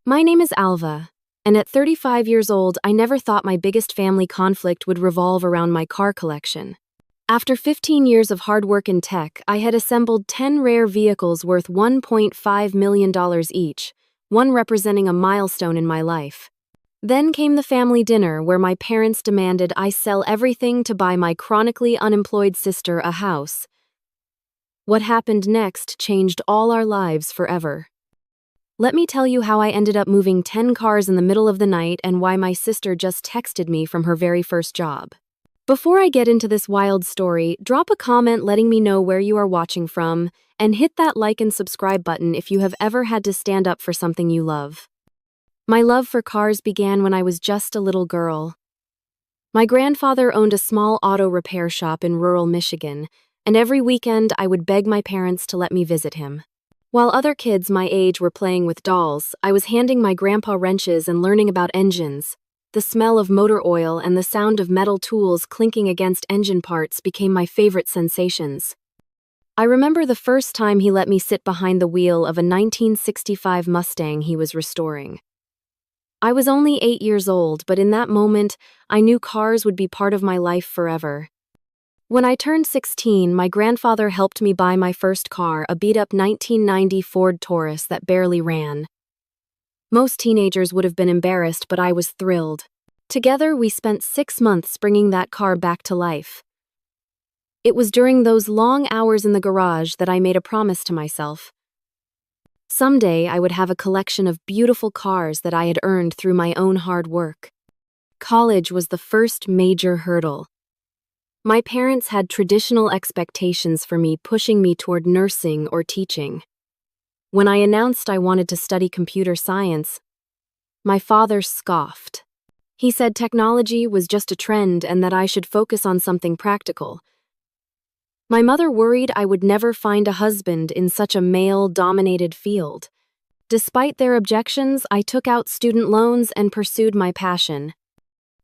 My name is Alva, and at 35 years old, I never thought my biggest family conflict would revolve around my car collection. After 15 years of hard work in tech, I had assembled 10 rare vehicles worth $1.5 million each, one representing a milestone in my life. Then came the family dinner, where my parents demanded I sell everything to buy my chronically unemployed sister a house. What happened next changed all our lives forever. Let me tell you how I ended up moving 10 cars in the middle of the night and why my sister just texted me from her very first job. Before I get into this wild story, drop a comment letting me know where you are watching from, and hit that like and subscribe button if you have ever had to stand up for something you love. My love for cars began when I was just a little girl. My grandfather owned a small auto repair shop in rural Michigan, and every weekend I would beg my parents to let me visit him. While other kids my age were playing with dolls, I was handing my grandpa wrenches and learning about engines. The smell of motor oil and the sound of metal tools clinking against engine parts became my favorite sensations. I remember the first time he let me sit behind the wheel of a 1965 Mustang he was restoring. I was only 8 years old, but in that moment, I knew cars would be part of my life forever. When I turned 16, my grandfather helped me buy my first car, a beat-up 1990 Ford Taurus that barely ran. Most teenagers would have been embarrassed, but I was thrilled. Together, we spent 6 months bringing that car back to life. It was during those long hours in the garage that I made a promise to myself. Someday, I would have a collection of beautiful cars that I had earned through my own hard work. College was the first major hurdle. My parents had traditional expectations for me, pushing me toward nursing or teaching. When I announced I wanted to study computer science, my father scoffed. He said technology was just a trend and that I should focus on something practical. My mother worried I would never find a husband in such a male-dominated field. Despite their objections, I took out student loans and pursued my passion.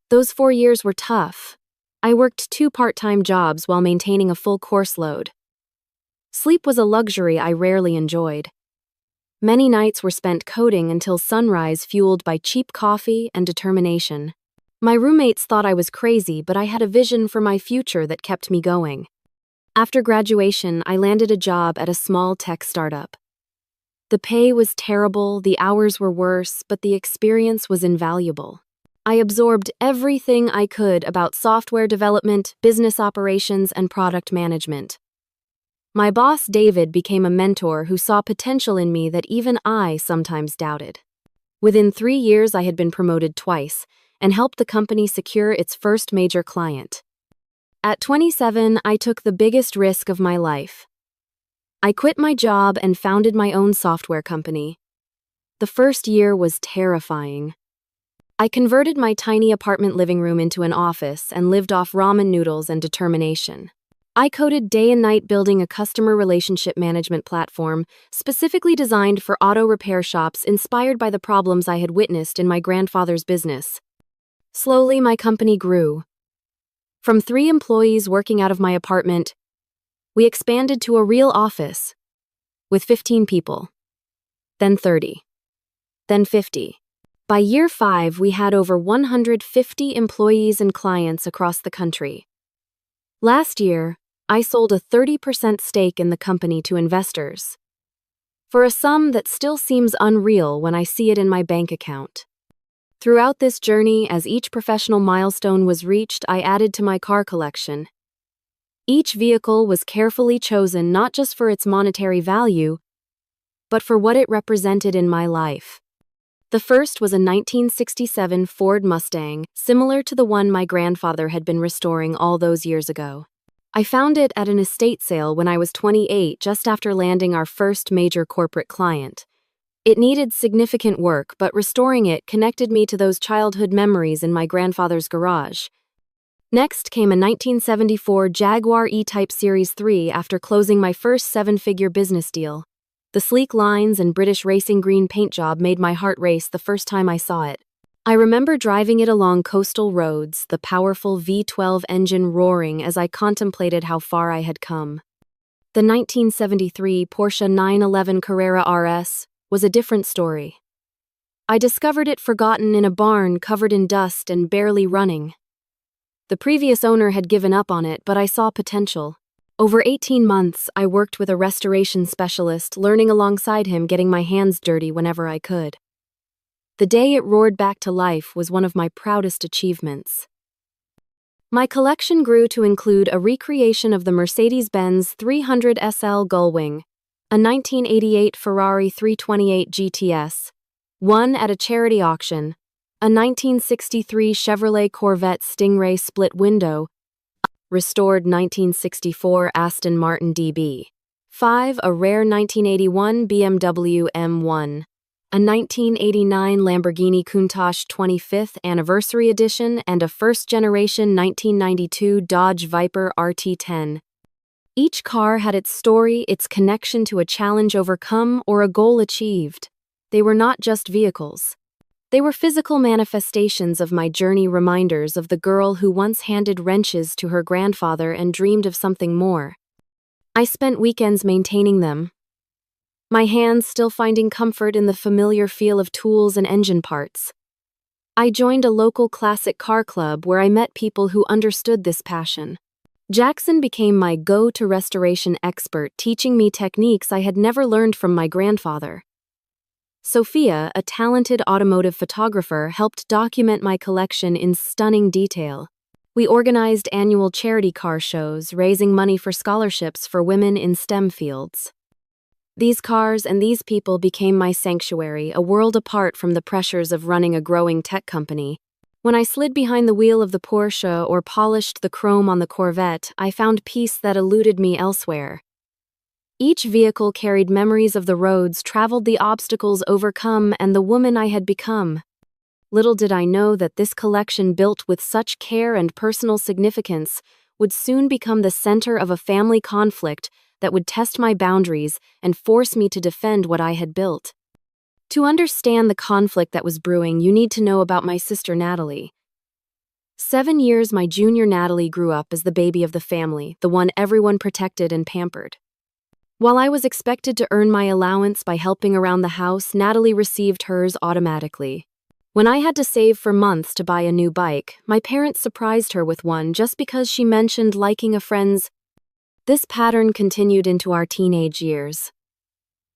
Those 4 years were tough. I worked 2 part-time jobs while maintaining a full course load. Sleep was a luxury I rarely enjoyed. Many nights were spent coding until sunrise, fueled by cheap coffee and determination. My roommates thought I was crazy, but I had a vision for my future that kept me going. After graduation, I landed a job at a small tech startup. The pay was terrible, the hours were worse, but the experience was invaluable. I absorbed everything I could about software development, business operations, and product management. My boss, David, became a mentor who saw potential in me that even I sometimes doubted. Within 3 years, I had been promoted twice and helped the company secure its first major client. At 27, I took the biggest risk of my life. I quit my job and founded my own software company. The first year was terrifying. I converted my tiny apartment living room into an office and lived off ramen noodles and determination. I coded day and night, building a customer relationship management platform specifically designed for auto repair shops, inspired by the problems I had witnessed in my grandfather's business. Slowly, my company grew. From 3 employees working out of my apartment, we expanded to a real office with 15 people, then 30, then 50. By year 5, we had over 150 employees and clients across the country. Last year, I sold a 30% stake in the company to investors, for a sum that still seems unreal when I see it in my bank account. Throughout this journey, as each professional milestone was reached, I added to my car collection. Each vehicle was carefully chosen not just for its monetary value, but for what it represented in my life. The first was a 1967 Ford Mustang, similar to the one my grandfather had been restoring all those years ago. I found it at an estate sale when I was 28, just after landing our first major corporate client. It needed significant work, but restoring it connected me to those childhood memories in my grandfather's garage. Next came a 1974 Jaguar E-Type Series 3 after closing my first 7-figure business deal. The sleek lines and British racing green paint job made my heart race the first time I saw it. I remember driving it along coastal roads, the powerful V12 engine roaring as I contemplated how far I had come. The 1973 Porsche 911 Carrera RS was a different story. I discovered it forgotten in a barn covered in dust and barely running. The previous owner had given up on it, but I saw potential. Over 18 months, I worked with a restoration specialist, learning alongside him, getting my hands dirty whenever I could. The day it roared back to life was one of my proudest achievements. My collection grew to include a recreation of the Mercedes-Benz 300 SL Gullwing, a 1988 Ferrari 328 GTS, one at a charity auction, a 1963 Chevrolet Corvette Stingray split window, restored 1964 Aston Martin DB, 5 a rare 1981 BMW M1, a 1989 Lamborghini Countach 25th Anniversary Edition, and a first-generation 1992 Dodge Viper RT10. Each car had its story, its connection to a challenge overcome or a goal achieved. They were not just vehicles. They were physical manifestations of my journey, reminders of the girl who once handed wrenches to her grandfather and dreamed of something more. I spent weekends maintaining them, my hands still finding comfort in the familiar feel of tools and engine parts. I joined a local classic car club where I met people who understood this passion. Jackson became my go-to restoration expert, teaching me techniques I had never learned from my grandfather. Sophia, a talented automotive photographer, helped document my collection in stunning detail. We organized annual charity car shows, raising money for scholarships for women in STEM fields. These cars and these people became my sanctuary, a world apart from the pressures of running a growing tech company. When I slid behind the wheel of the Porsche or polished the chrome on the Corvette, I found peace that eluded me elsewhere. Each vehicle carried memories of the roads traveled, the obstacles overcome, and the woman I had become. Little did I know that this collection, built with such care and personal significance, would soon become the center of a family conflict that would test my boundaries and force me to defend what I had built. To understand the conflict that was brewing, you need to know about my sister Natalie. 7 years my junior Natalie grew up as the baby of the family, the one everyone protected and pampered. While I was expected to earn my allowance by helping around the house, Natalie received hers automatically. When I had to save for months to buy a new bike, my parents surprised her with one just because she mentioned liking a friend's. This pattern continued into our teenage years.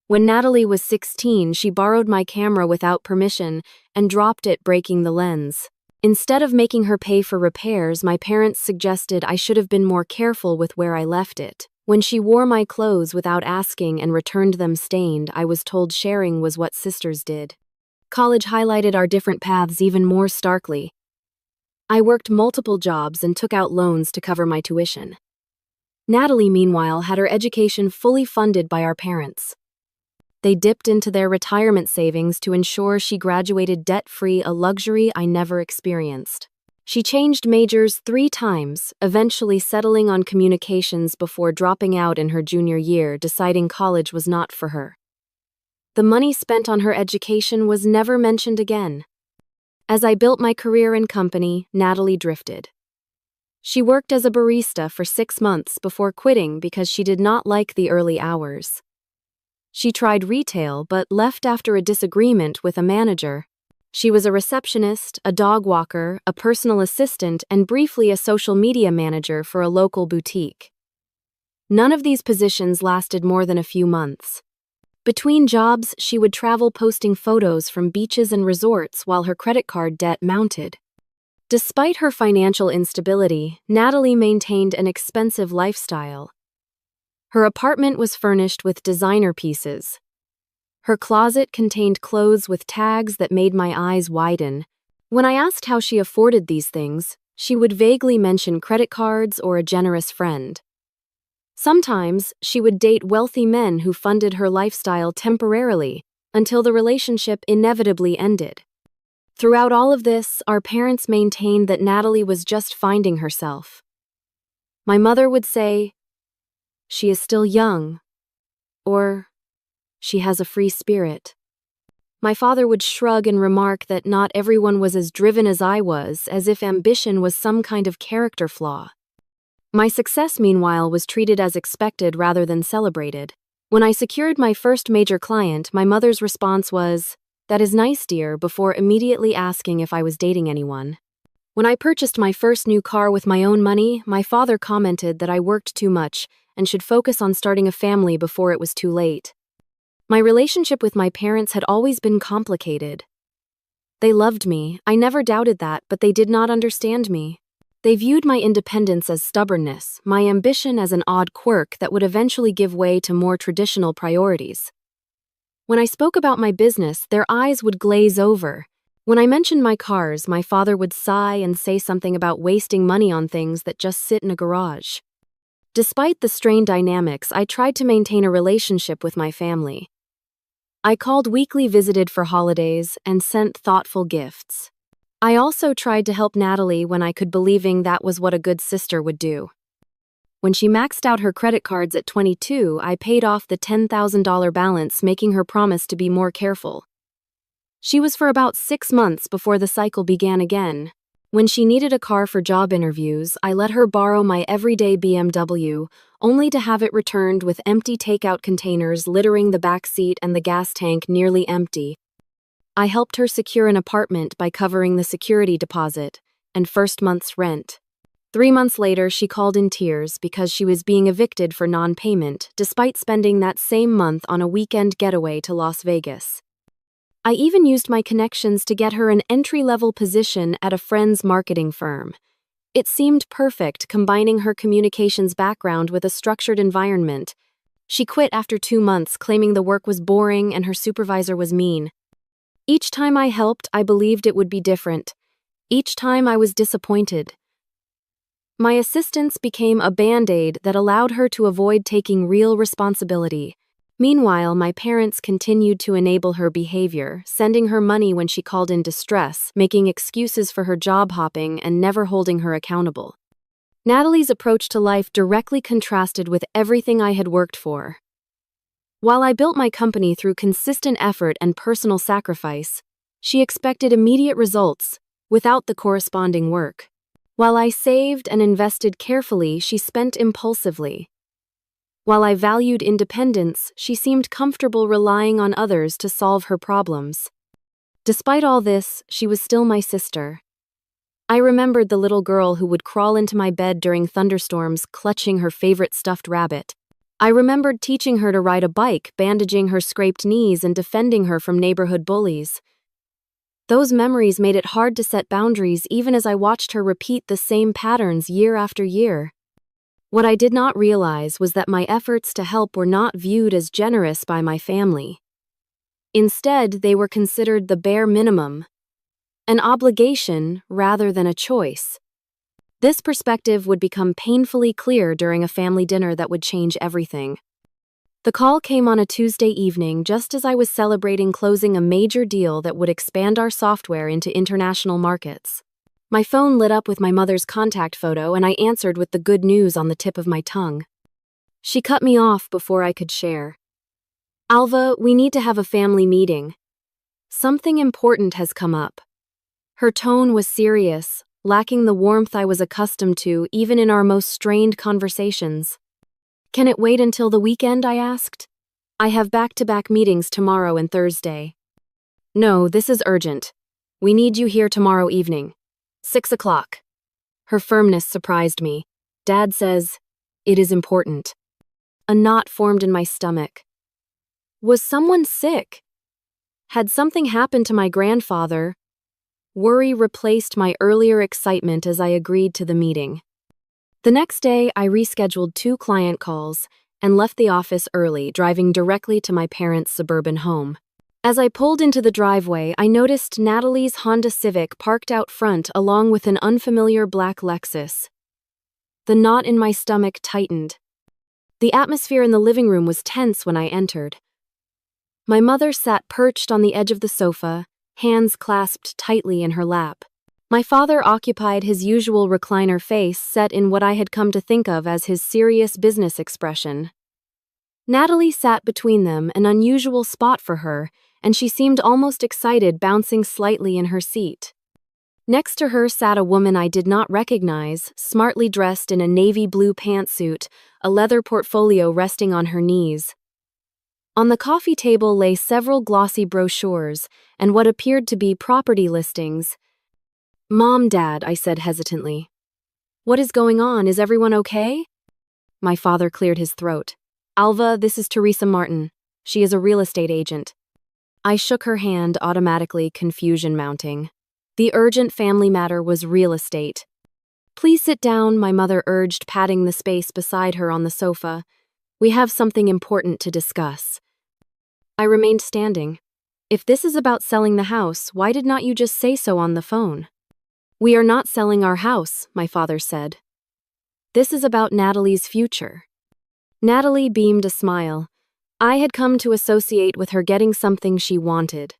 When Natalie was 16, she borrowed my camera without permission and dropped it, breaking the lens. Instead of making her pay for repairs, my parents suggested I should have been more careful with where I left it. When she wore my clothes without asking and returned them stained, I was told sharing was what sisters did. College highlighted our different paths even more starkly. I worked multiple jobs and took out loans to cover my tuition. Natalie, meanwhile, had her education fully funded by our parents. They dipped into their retirement savings to ensure she graduated debt-free, a luxury I never experienced. She changed majors 3 times, eventually settling on communications before dropping out in her junior year, deciding college was not for her. The money spent on her education was never mentioned again. As I built my career and company, Natalie drifted. She worked as a barista for 6 months before quitting because she did not like the early hours. She tried retail but left after a disagreement with a manager. She was a receptionist, a dog walker, a personal assistant, and briefly a social media manager for a local boutique. None of these positions lasted more than a few months. Between jobs, she would travel posting photos from beaches and resorts while her credit card debt mounted. Despite her financial instability, Natalie maintained an expensive lifestyle. Her apartment was furnished with designer pieces. Her closet contained clothes with tags that made my eyes widen. When I asked how she afforded these things, she would vaguely mention credit cards or a generous friend. Sometimes, she would date wealthy men who funded her lifestyle temporarily, until the relationship inevitably ended. Throughout all of this, our parents maintained that Natalie was just finding herself. My mother would say, "She is still young," or "She has a free spirit." My father would shrug and remark that not everyone was as driven as I was, as if ambition was some kind of character flaw. My success, meanwhile, was treated as expected rather than celebrated. When I secured my first major client, my mother's response was, "That is nice, dear," before immediately asking if I was dating anyone. When I purchased my first new car with my own money, my father commented that I worked too much and should focus on starting a family before it was too late. My relationship with my parents had always been complicated. They loved me, I never doubted that, but they did not understand me. They viewed my independence as stubbornness, my ambition as an odd quirk that would eventually give way to more traditional priorities. When I spoke about my business, their eyes would glaze over. When I mentioned my cars, my father would sigh and say something about wasting money on things that just sit in a garage. Despite the strained dynamics, I tried to maintain a relationship with my family. I called weekly, visited for holidays, and sent thoughtful gifts. I also tried to help Natalie when I could, believing that was what a good sister would do. When she maxed out her credit cards at 22, I paid off the $10,000 balance, making her promise to be more careful. She was for about 6 months before the cycle began again. When she needed a car for job interviews, I let her borrow my everyday BMW, only to have it returned with empty takeout containers littering the back seat and the gas tank nearly empty. I helped her secure an apartment by covering the security deposit and first month's rent. 3 months later, she called in tears because she was being evicted for non-payment, despite spending that same month on a weekend getaway to Las Vegas. I even used my connections to get her an entry-level position at a friend's marketing firm. It seemed perfect, combining her communications background with a structured environment. She quit after 2 months, claiming the work was boring and her supervisor was mean. Each time I helped, I believed it would be different. Each time I was disappointed. My assistance became a band-aid that allowed her to avoid taking real responsibility. Meanwhile, my parents continued to enable her behavior, sending her money when she called in distress, making excuses for her job hopping, and never holding her accountable. Natalie's approach to life directly contrasted with everything I had worked for. While I built my company through consistent effort and personal sacrifice, she expected immediate results without the corresponding work. While I saved and invested carefully, she spent impulsively. While I valued independence, she seemed comfortable relying on others to solve her problems. Despite all this, she was still my sister. I remembered the little girl who would crawl into my bed during thunderstorms, clutching her favorite stuffed rabbit. I remembered teaching her to ride a bike, bandaging her scraped knees, and defending her from neighborhood bullies. Those memories made it hard to set boundaries, even as I watched her repeat the same patterns year after year. What I did not realize was that my efforts to help were not viewed as generous by my family. Instead, they were considered the bare minimum, an obligation rather than a choice. This perspective would become painfully clear during a family dinner that would change everything. The call came on a Tuesday evening, just as I was celebrating closing a major deal that would expand our software into international markets. My phone lit up with my mother's contact photo, and I answered with the good news on the tip of my tongue. She cut me off before I could share. "Alva, we need to have a family meeting. Something important has come up." Her tone was serious, lacking the warmth I was accustomed to even in our most strained conversations. "Can it wait until the weekend?" I asked. "I have back-to-back meetings tomorrow and Thursday." "No, this is urgent. We need you here tomorrow evening. 6 o'clock. Her firmness surprised me. Dad says, "It is important." A knot formed in my stomach. Was someone sick? Had something happened to my grandfather? Worry replaced my earlier excitement as I agreed to the meeting. The next day, I rescheduled 2 client calls and left the office early, driving directly to my parents' suburban home. As I pulled into the driveway, I noticed Natalie's Honda Civic parked out front along with an unfamiliar black Lexus. The knot in my stomach tightened. The atmosphere in the living room was tense when I entered. My mother sat perched on the edge of the sofa, hands clasped tightly in her lap. My father occupied his usual recliner face, set in what I had come to think of as his serious business expression. Natalie sat between them, an unusual spot for her, and she seemed almost excited, bouncing slightly in her seat. Next to her sat a woman I did not recognize, smartly dressed in a navy blue pantsuit, a leather portfolio resting on her knees. On the coffee table lay several glossy brochures and what appeared to be property listings. "Mom, Dad," I said hesitantly. "What is going on? Is everyone okay?" My father cleared his throat. "Alva, this is Teresa Martin. She is a real estate agent." I shook her hand, automatically, confusion mounting. The urgent family matter was real estate. "Please sit down," my mother urged, patting the space beside her on the sofa. "We have something important to discuss." I remained standing. "If this is about selling the house, why did not you just say so on the phone?" "We are not selling our house," my father said. "This is about Natalie's future." Natalie beamed a smile. I had come to associate with her getting something she wanted.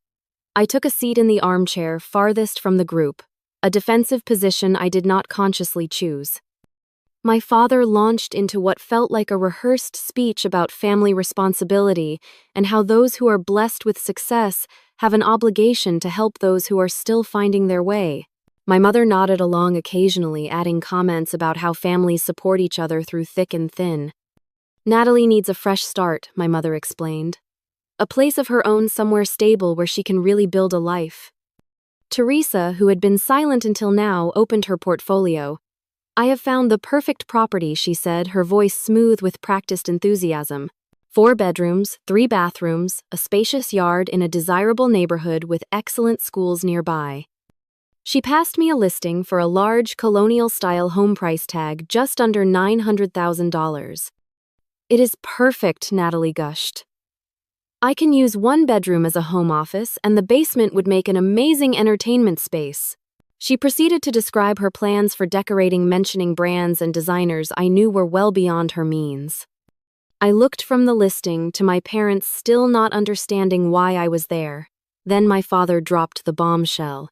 I took a seat in the armchair farthest from the group, a defensive position I did not consciously choose. My father launched into what felt like a rehearsed speech about family responsibility and how those who are blessed with success have an obligation to help those who are still finding their way. My mother nodded along occasionally, adding comments about how families support each other through thick and thin. "Natalie needs a fresh start," my mother explained. "A place of her own somewhere stable where she can really build a life." Teresa, who had been silent until now, opened her portfolio. "I have found the perfect property," she said, her voice smooth with practiced enthusiasm. 4 bedrooms, 3 bathrooms, a spacious yard in a desirable neighborhood with excellent schools nearby. She passed me a listing for a large colonial-style home price tag just under $900,000. "It is perfect," Natalie gushed. "I can use 1 bedroom as a home office, and the basement would make an amazing entertainment space." She proceeded to describe her plans for decorating, mentioning brands and designers I knew were well beyond her means. I looked from the listing to my parents, still not understanding why I was there. Then my father dropped the bombshell.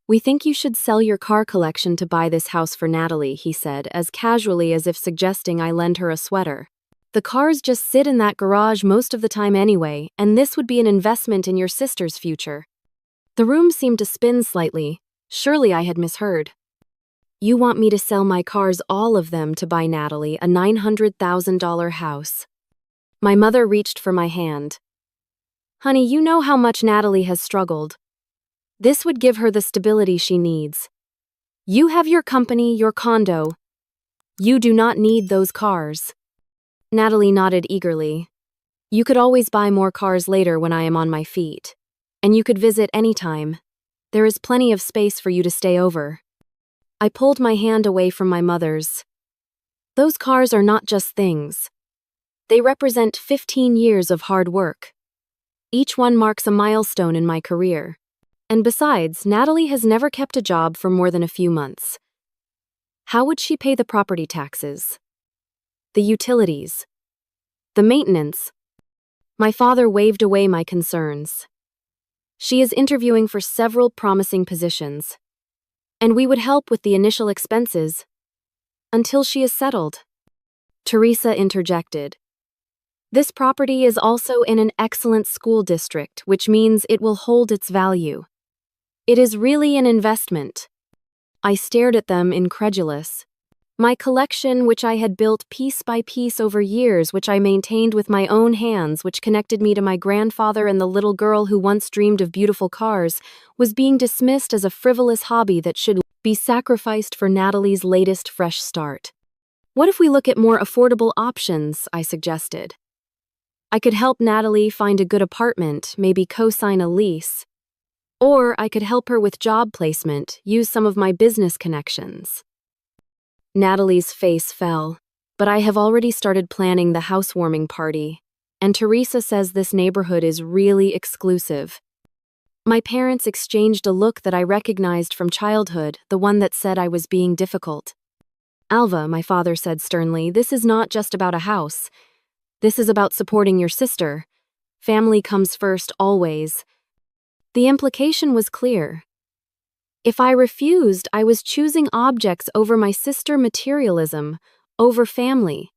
"We think you should sell your car collection to buy this house for Natalie," he said, as casually as if suggesting I lend her a sweater. "The cars just sit in that garage most of the time anyway, and this would be an investment in your sister's future." The room seemed to spin slightly. Surely I had misheard. "You want me to sell my cars, all of them, to buy Natalie a $900,000 house?" My mother reached for my hand. "Honey, you know how much Natalie has struggled. This would give her the stability she needs. You have your company, your condo. You do not need those cars." Natalie nodded eagerly. "You could always buy more cars later when I am on my feet. And you could visit anytime. There is plenty of space for you to stay over." I pulled my hand away from my mother's. "Those cars are not just things. They represent 15 years of hard work. Each one marks a milestone in my career. And besides, Natalie has never kept a job for more than a few months. How would she pay the property taxes? The utilities? The maintenance?" My father waved away my concerns. "She is interviewing for several promising positions. And we would help with the initial expenses until she is settled." Teresa interjected. "This property is also in an excellent school district, which means it will hold its value. It is really an investment." I stared at them, incredulous. My collection, which I had built piece by piece over years, which I maintained with my own hands, which connected me to my grandfather and the little girl who once dreamed of beautiful cars, was being dismissed as a frivolous hobby that should be sacrificed for Natalie's latest fresh start. "What if we look at more affordable options?" I suggested. "I could help Natalie find a good apartment, maybe co-sign a lease. Or I could help her with job placement, use some of my business connections." Natalie's face fell. "But I have already started planning the housewarming party, and Teresa says this neighborhood is really exclusive." My parents exchanged a look that I recognized from childhood, the one that said I was being difficult. "Alva," my father said sternly, "this is not just about a house. This is about supporting your sister. Family comes first, always." The implication was clear. If I refused, I was choosing objects over my sister, materialism over family.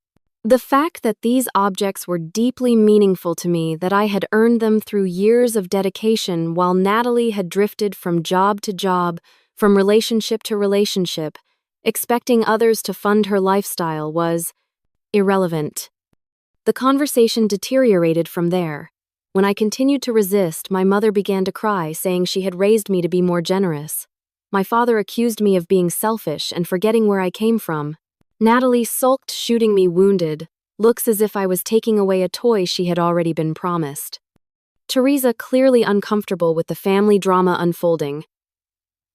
The fact that these objects were deeply meaningful to me, that I had earned them through years of dedication while Natalie had drifted from job to job, from relationship to relationship, expecting others to fund her lifestyle, was irrelevant. The conversation deteriorated from there. When I continued to resist, my mother began to cry, saying she had raised me to be more generous. My father accused me of being selfish and forgetting where I came from. Natalie sulked, shooting me wounded, looks as if I was taking away a toy she had already been promised. Teresa, clearly uncomfortable with the family drama unfolding,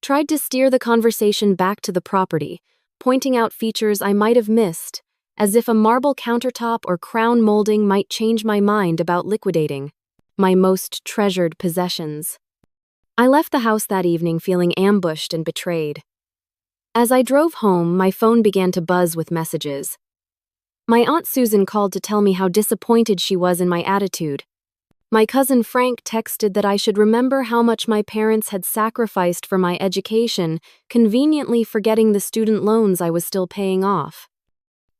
tried to steer the conversation back to the property, pointing out features I might have missed, as if a marble countertop or crown molding might change my mind about liquidating my most treasured possessions. I left the house that evening feeling ambushed and betrayed. As I drove home, my phone began to buzz with messages. My Aunt Susan called to tell me how disappointed she was in my attitude. My cousin Frank texted that I should remember how much my parents had sacrificed for my education, conveniently forgetting the student loans I was still paying off.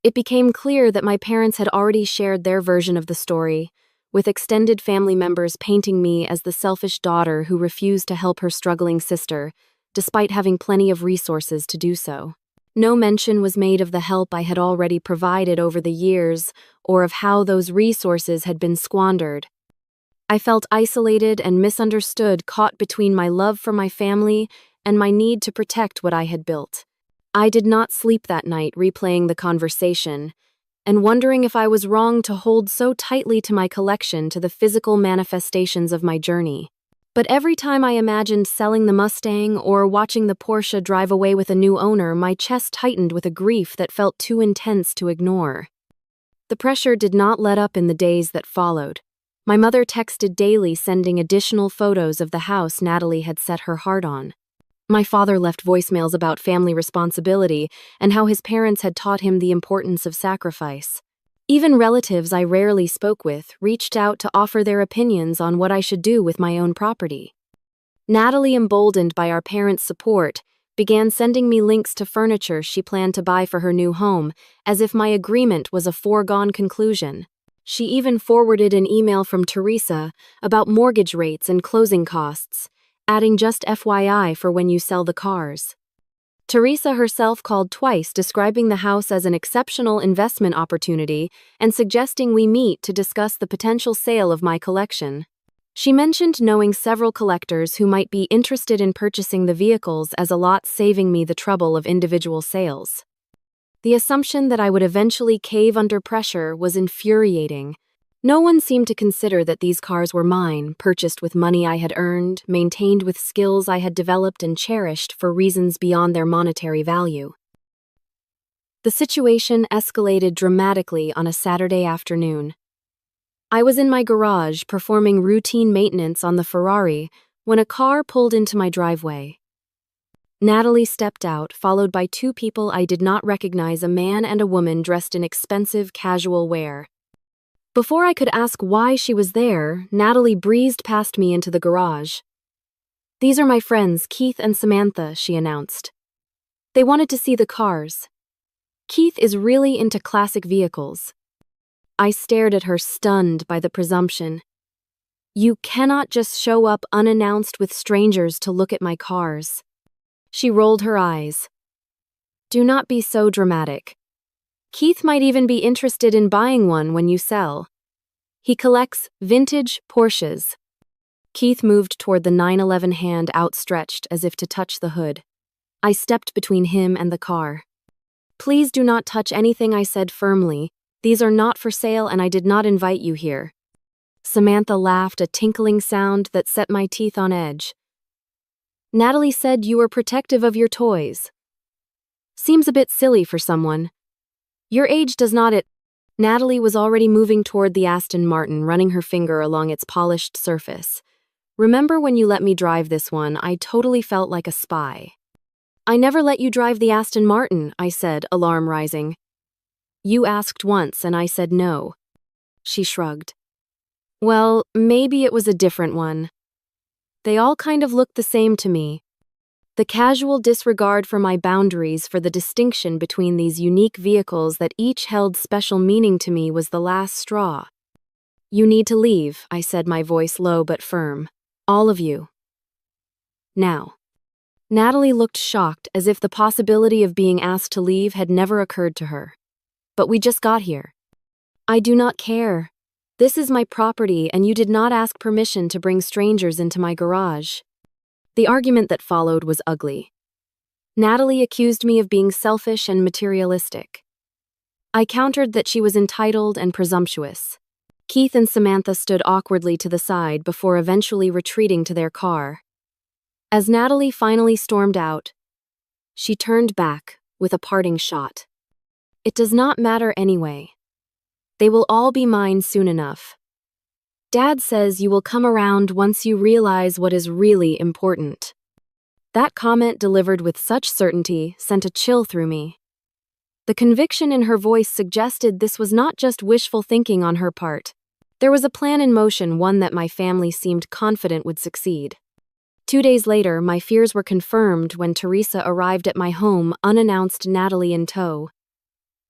It became clear that my parents had already shared their version of the story, with extended family members painting me as the selfish daughter who refused to help her struggling sister, despite having plenty of resources to do so. No mention was made of the help I had already provided over the years, or of how those resources had been squandered. I felt isolated and misunderstood, caught between my love for my family and my need to protect what I had built. I did not sleep that night, replaying the conversation, and wondering if I was wrong to hold so tightly to my collection, to the physical manifestations of my journey. But every time I imagined selling the Mustang or watching the Porsche drive away with a new owner, my chest tightened with a grief that felt too intense to ignore. The pressure did not let up in the days that followed. My mother texted daily, sending additional photos of the house Natalie had set her heart on. My father left voicemails about family responsibility and how his parents had taught him the importance of sacrifice. Even relatives I rarely spoke with reached out to offer their opinions on what I should do with my own property. Natalie, emboldened by our parents' support, began sending me links to furniture she planned to buy for her new home, as if my agreement was a foregone conclusion. She even forwarded an email from Teresa about mortgage rates and closing costs, adding just FYI for when you sell the cars. Teresa herself called twice, describing the house as an exceptional investment opportunity and suggesting we meet to discuss the potential sale of my collection. She mentioned knowing several collectors who might be interested in purchasing the vehicles as a lot, saving me the trouble of individual sales. The assumption that I would eventually cave under pressure was infuriating. No one seemed to consider that these cars were mine, purchased with money I had earned, maintained with skills I had developed and cherished for reasons beyond their monetary value. The situation escalated dramatically on a Saturday afternoon. I was in my garage performing routine maintenance on the Ferrari when a car pulled into my driveway. Natalie stepped out, followed by two people I did not recognize, a man and a woman dressed in expensive casual wear. Before I could ask why she was there, Natalie breezed past me into the garage. "These are my friends, Keith and Samantha," she announced. "They wanted to see the cars. Keith is really into classic vehicles." I stared at her, stunned by the presumption. "You cannot just show up unannounced with strangers to look at my cars." She rolled her eyes. "Do not be so dramatic. Keith might even be interested in buying one when you sell. He collects vintage Porsches." Keith moved toward the 911, hand outstretched as if to touch the hood. I stepped between him and the car. "Please do not touch anything," I said firmly. "These are not for sale and I did not invite you here." Samantha laughed, a tinkling sound that set my teeth on edge. "Natalie said you were protective of your toys. Seems a bit silly for someone your age, does not it?" Natalie was already moving toward the Aston Martin, running her finger along its polished surface. "Remember when you let me drive this one? I totally felt like a spy." "I never let you drive the Aston Martin," I said, alarm rising. "You asked once and I said no." She shrugged. "Well, maybe it was a different one. They all kind of looked the same to me." The casual disregard for my boundaries, for the distinction between these unique vehicles that each held special meaning to me, was the last straw. "You need to leave," I said, my voice low but firm. "All of you. Now." Natalie looked shocked, as if the possibility of being asked to leave had never occurred to her. "But we just got here." I do not care. This is my property and you did not ask permission to bring strangers into my garage. The argument that followed was ugly. Natalie accused me of being selfish and materialistic. I countered that she was entitled and presumptuous. Keith and Samantha stood awkwardly to the side before eventually retreating to their car. As Natalie finally stormed out, she turned back with a parting shot. It does not matter anyway. They will all be mine soon enough. Dad says you will come around once you realize what is really important. That comment, delivered with such certainty, sent a chill through me. The conviction in her voice suggested this was not just wishful thinking on her part. There was a plan in motion, one that my family seemed confident would succeed. 2 days later, my fears were confirmed when Teresa arrived at my home, unannounced, Natalie in tow.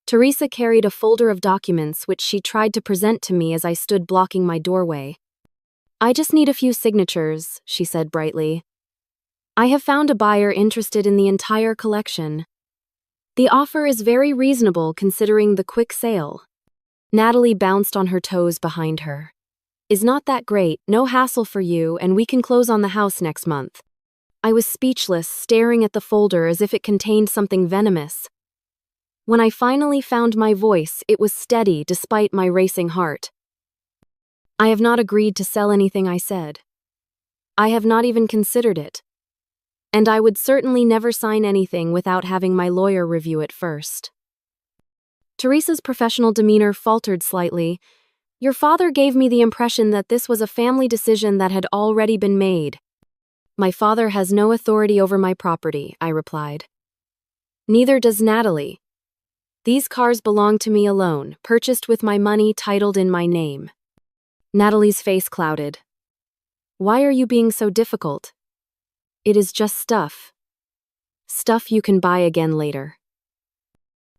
Teresa carried a folder of documents which she tried to present to me as I stood blocking my doorway. I just need a few signatures, she said brightly. I have found a buyer interested in the entire collection. The offer is very reasonable considering the quick sale. Natalie bounced on her toes behind her. Is not that great? No hassle for you, and we can close on the house next month. I was speechless, staring at the folder as if it contained something venomous. When I finally found my voice, it was steady despite my racing heart. I have not agreed to sell anything, I said. I have not even considered it. And I would certainly never sign anything without having my lawyer review it first. Teresa's professional demeanor faltered slightly. Your father gave me the impression that this was a family decision that had already been made. My father has no authority over my property, I replied. Neither does Natalie. These cars belong to me alone, purchased with my money, titled in my name. Natalie's face clouded. Why are you being so difficult? It is just stuff. Stuff you can buy again later.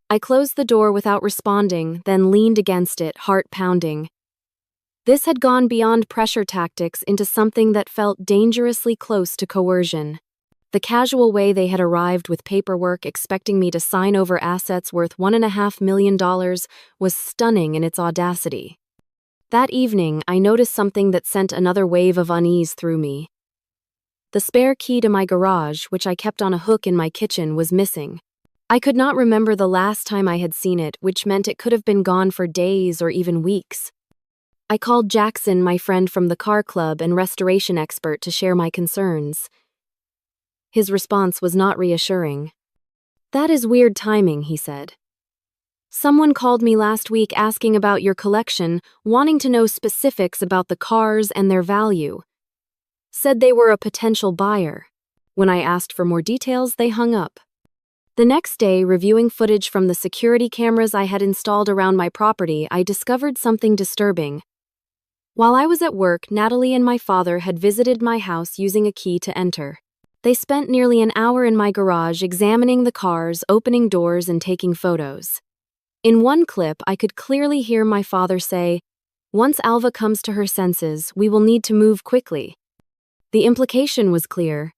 I closed the door without responding, then leaned against it, heart pounding. This had gone beyond pressure tactics into something that felt dangerously close to coercion. The casual way they had arrived with paperwork expecting me to sign over assets worth $1.5 million was stunning in its audacity. That evening, I noticed something that sent another wave of unease through me. The spare key to my garage, which I kept on a hook in my kitchen, was missing. I could not remember the last time I had seen it, which meant it could have been gone for days or even weeks. I called Jackson, my friend from the car club and restoration expert, to share my concerns. His response was not reassuring. That is weird timing, he said. Someone called me last week asking about your collection, wanting to know specifics about the cars and their value. Said they were a potential buyer. When I asked for more details, they hung up. The next day, reviewing footage from the security cameras I had installed around my property, I discovered something disturbing. While I was at work, Natalie and my father had visited my house using a key to enter. They spent nearly an hour in my garage examining the cars, opening doors, and taking photos. In one clip, I could clearly hear my father say, "Once Alva comes to her senses, we will need to move quickly." The implication was clear.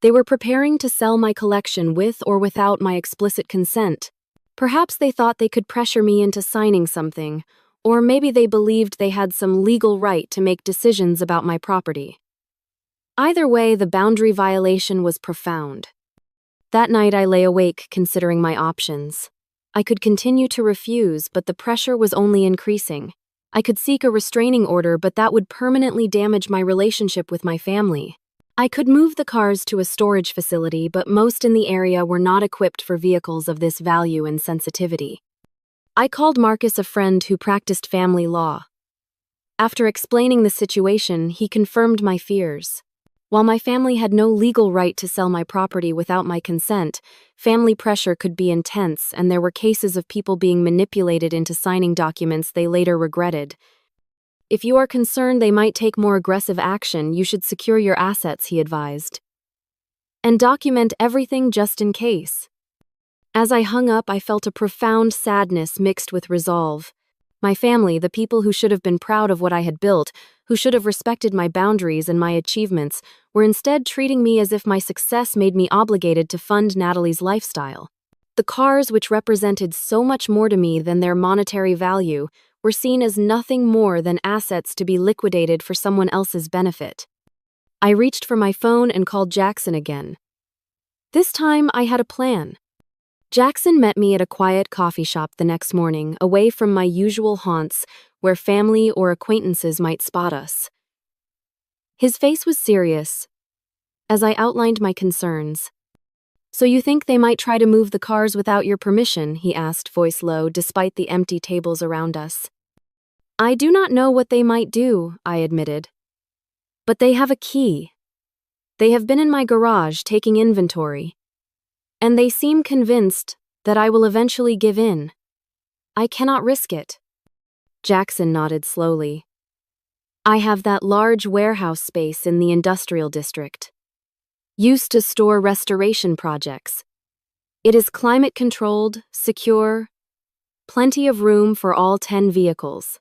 They were preparing to sell my collection with or without my explicit consent. Perhaps they thought they could pressure me into signing something, or maybe they believed they had some legal right to make decisions about my property. Either way, the boundary violation was profound. That night I lay awake considering my options. I could continue to refuse, but the pressure was only increasing. I could seek a restraining order, but that would permanently damage my relationship with my family. I could move the cars to a storage facility, but most in the area were not equipped for vehicles of this value and sensitivity. I called Marcus, a friend who practiced family law. After explaining the situation, he confirmed my fears. While my family had no legal right to sell my property without my consent, family pressure could be intense, and there were cases of people being manipulated into signing documents they later regretted. If you are concerned they might take more aggressive action, you should secure your assets, he advised. And document everything just in case. As I hung up, I felt a profound sadness mixed with resolve. My family, the people who should have been proud of what I had built, who should have respected my boundaries and my achievements, were instead treating me as if my success made me obligated to fund Natalie's lifestyle. The cars, which represented so much more to me than their monetary value, were seen as nothing more than assets to be liquidated for someone else's benefit. I reached for my phone and called Jackson again. This time, I had a plan. Jackson met me at a quiet coffee shop the next morning, away from my usual haunts where family or acquaintances might spot us. His face was serious as I outlined my concerns. "So you think they might try to move the cars without your permission?" he asked, voice low, despite the empty tables around us. "I do not know what they might do," I admitted. "But they have a key. They have been in my garage taking inventory. And they seem convinced that I will eventually give in. I cannot risk it." Jackson nodded slowly. "I have that large warehouse space in the industrial district, used to store restoration projects. It is climate-controlled, secure, plenty of room for all 10 vehicles."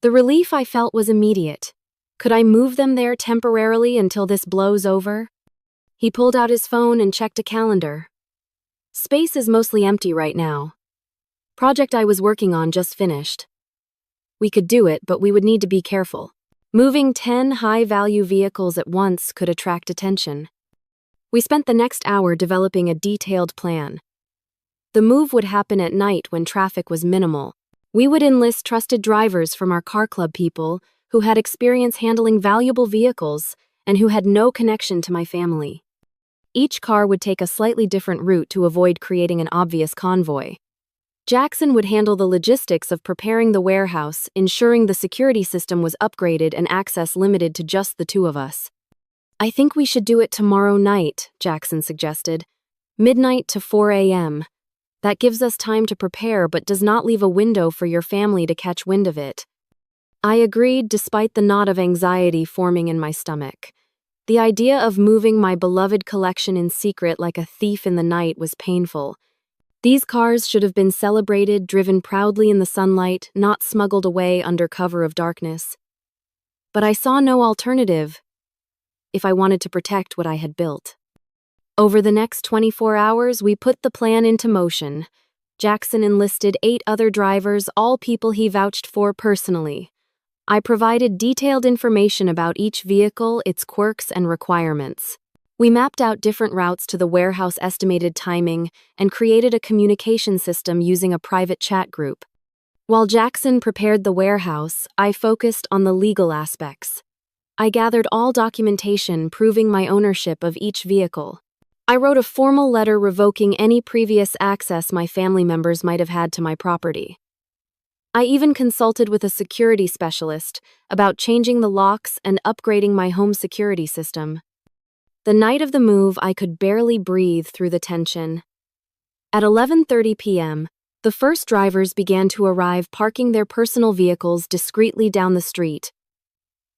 The relief I felt was immediate. Could I move them there temporarily until this blows over? He pulled out his phone and checked a calendar. "Space is mostly empty right now. Project I was working on just finished. We could do it, but we would need to be careful. Moving 10 high-value vehicles at once could attract attention." We spent the next hour developing a detailed plan. The move would happen at night when traffic was minimal. We would enlist trusted drivers from our car club people who had experience handling valuable vehicles and who had no connection to my family. Each car would take a slightly different route to avoid creating an obvious convoy. Jackson would handle the logistics of preparing the warehouse, ensuring the security system was upgraded and access limited to just the two of us. "I think we should do it tomorrow night," Jackson suggested. "Midnight to 4 a.m. That gives us time to prepare but does not leave a window for your family to catch wind of it." I agreed despite the knot of anxiety forming in my stomach. The idea of moving my beloved collection in secret like a thief in the night was painful. These cars should have been celebrated, driven proudly in the sunlight, not smuggled away under cover of darkness. But I saw no alternative if I wanted to protect what I had built. Over the next 24 hours, we put the plan into motion. Jackson enlisted 8 other drivers, all people he vouched for personally. I provided detailed information about each vehicle, its quirks, and requirements. We mapped out different routes to the warehouse, estimated timing, and created a communication system using a private chat group. While Jackson prepared the warehouse, I focused on the legal aspects. I gathered all documentation proving my ownership of each vehicle. I wrote a formal letter revoking any previous access my family members might have had to my property. I even consulted with a security specialist about changing the locks and upgrading my home security system. The night of the move, I could barely breathe through the tension. At 11:30 p.m., the first drivers began to arrive, parking their personal vehicles discreetly down the street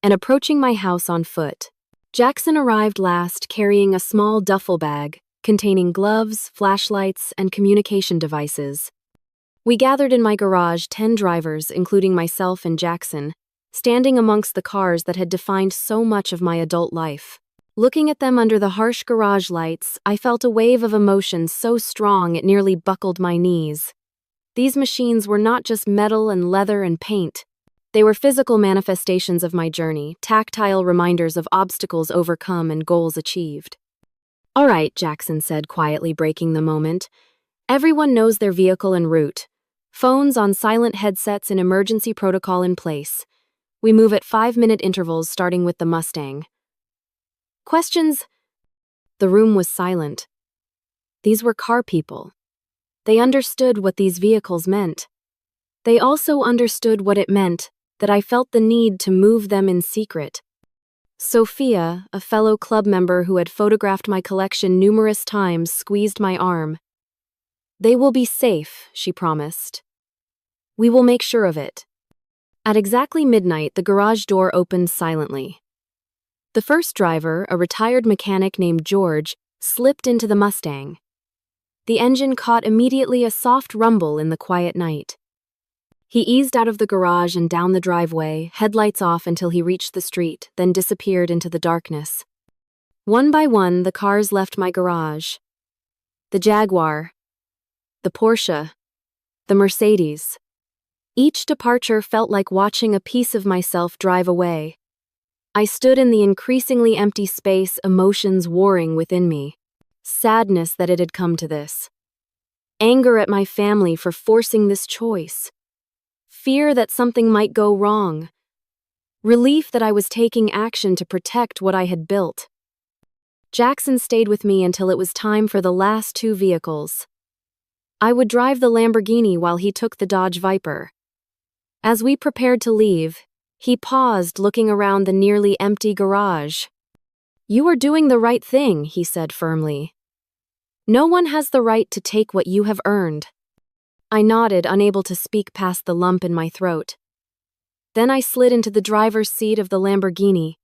and approaching my house on foot. Jackson arrived last, carrying a small duffel bag containing gloves, flashlights, and communication devices. We gathered in my garage, 10 drivers, including myself and Jackson, standing amongst the cars that had defined so much of my adult life. Looking at them under the harsh garage lights, I felt a wave of emotion so strong it nearly buckled my knees. These machines were not just metal and leather and paint. They were physical manifestations of my journey, tactile reminders of obstacles overcome and goals achieved. "All right," Jackson said, quietly breaking the moment. "Everyone knows their vehicle and route. Phones on silent headsets and emergency protocol in place. We move at 5-minute intervals, starting with the Mustang. Questions?" The room was silent. These were car people. They understood what these vehicles meant. They also understood what it meant that I felt the need to move them in secret. Sophia, a fellow club member who had photographed my collection numerous times, squeezed my arm. "They will be safe," she promised. "We will make sure of it." At exactly midnight, the garage door opened silently. The first driver, a retired mechanic named George, slipped into the Mustang. The engine caught immediately, a soft rumble in the quiet night. He eased out of the garage and down the driveway, headlights off until he reached the street, then disappeared into the darkness. One by one, the cars left my garage. The Jaguar, the Porsche, the Mercedes. Each departure felt like watching a piece of myself drive away. I stood in the increasingly empty space, emotions warring within me. Sadness that it had come to this. Anger at my family for forcing this choice. Fear that something might go wrong. Relief that I was taking action to protect what I had built. Jackson stayed with me until it was time for the last two vehicles. I would drive the Lamborghini while he took the Dodge Viper. As we prepared to leave, he paused, looking around the nearly empty garage. "You are doing the right thing," he said firmly. "No one has the right to take what you have earned." I nodded, unable to speak past the lump in my throat. Then I slid into the driver's seat of the Lamborghini,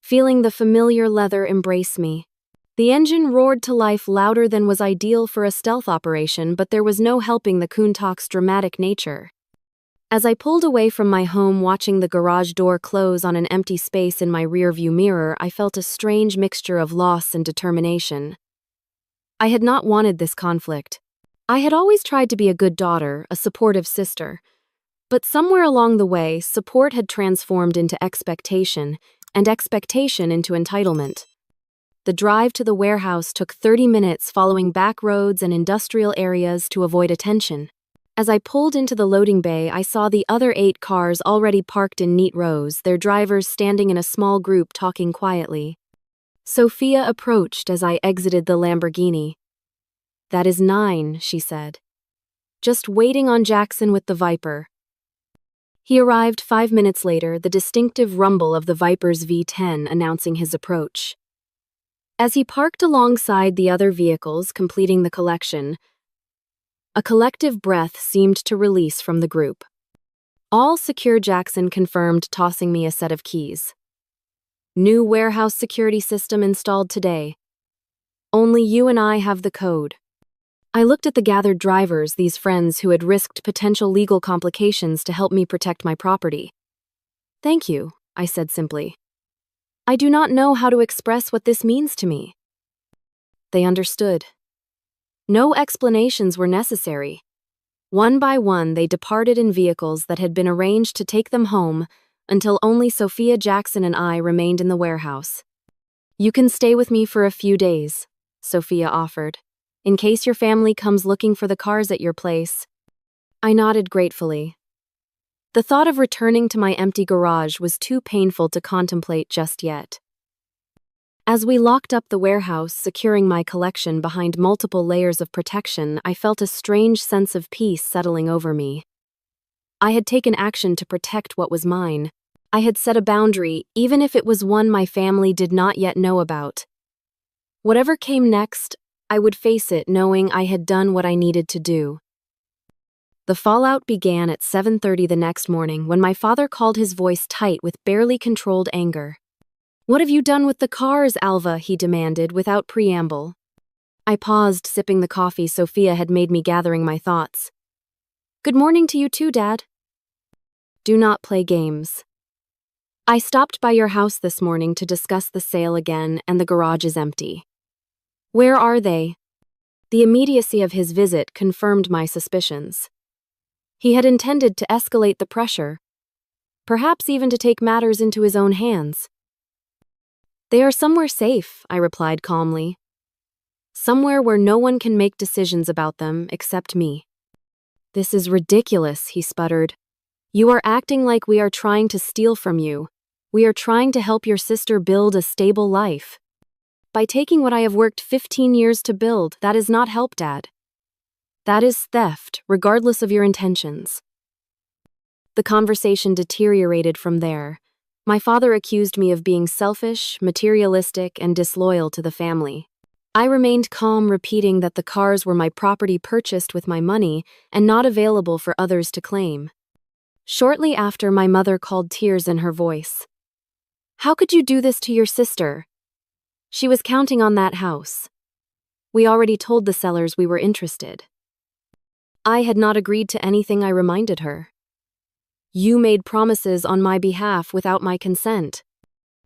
feeling the familiar leather embrace me. The engine roared to life louder than was ideal for a stealth operation, but there was no helping the Countach's dramatic nature. As I pulled away from my home, watching the garage door close on an empty space in my rearview mirror, I felt a strange mixture of loss and determination. I had not wanted this conflict. I had always tried to be a good daughter, a supportive sister. But somewhere along the way, support had transformed into expectation, and expectation into entitlement. The drive to the warehouse took 30 minutes, following back roads and industrial areas to avoid attention. As I pulled into the loading bay, I saw the other 8 cars already parked in neat rows, their drivers standing in a small group talking quietly. Sophia approached as I exited the Lamborghini. "That is 9, she said. "Just waiting on Jackson with the Viper." He arrived 5 minutes later, the distinctive rumble of the Viper's V10 announcing his approach. As he parked alongside the other vehicles completing the collection, a collective breath seemed to release from the group. "All secure," Jackson confirmed, tossing me a set of keys. "New warehouse security system installed today. Only you and I have the code." I looked at the gathered drivers, these friends who had risked potential legal complications to help me protect my property. "Thank you," I said simply. "I do not know how to express what this means to me." They understood. No explanations were necessary. One by one, they departed in vehicles that had been arranged to take them home, until only Sophia, Jackson, and I remained in the warehouse. "You can stay with me for a few days," Sophia offered, "in case your family comes looking for the cars at your place." I nodded gratefully. The thought of returning to my empty garage was too painful to contemplate just yet. As we locked up the warehouse, securing my collection behind multiple layers of protection, I felt a strange sense of peace settling over me. I had taken action to protect what was mine. I had set a boundary, even if it was one my family did not yet know about. Whatever came next, I would face it knowing I had done what I needed to do. The fallout began at 7:30 the next morning when my father called, his voice tight with barely controlled anger. "What have you done with the cars, Alva?" he demanded without preamble. I paused, sipping the coffee Sophia had made me, gathering my thoughts. "Good morning to you too, Dad." "Do not play games. I stopped by your house this morning to discuss the sale again, and the garage is empty." "Where are they?" The immediacy of his visit confirmed my suspicions. He had intended to escalate the pressure, perhaps even to take matters into his own hands. "They are somewhere safe," I replied calmly. "Somewhere where no one can make decisions about them except me." "This is ridiculous," he sputtered. "You are acting like we are trying to steal from you. We are trying to help your sister build a stable life. By taking what I have worked 15 years to build, that is not help, Dad. That is theft, regardless of your intentions." The conversation deteriorated from there. My father accused me of being selfish, materialistic, and disloyal to the family. I remained calm, repeating that the cars were my property purchased with my money and not available for others to claim. Shortly after, my mother called, tears in her voice. "How could you do this to your sister? She was counting on that house. We already told the sellers we were interested." I had not agreed to anything, I reminded her. "You made promises on my behalf without my consent."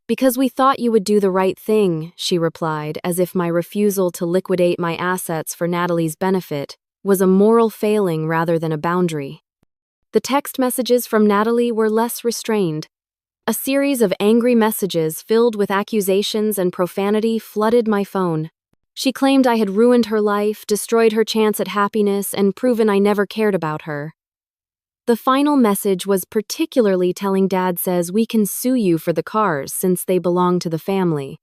"Because we thought you would do the right thing," she replied, as if my refusal to liquidate my assets for Natalie's benefit was a moral failing rather than a boundary. The text messages from Natalie were less restrained. A series of angry messages filled with accusations and profanity flooded my phone. She claimed I had ruined her life, destroyed her chance at happiness, and proven I never cared about her. The final message was particularly telling. Dad says we can sue you for the cars since they belong to the family.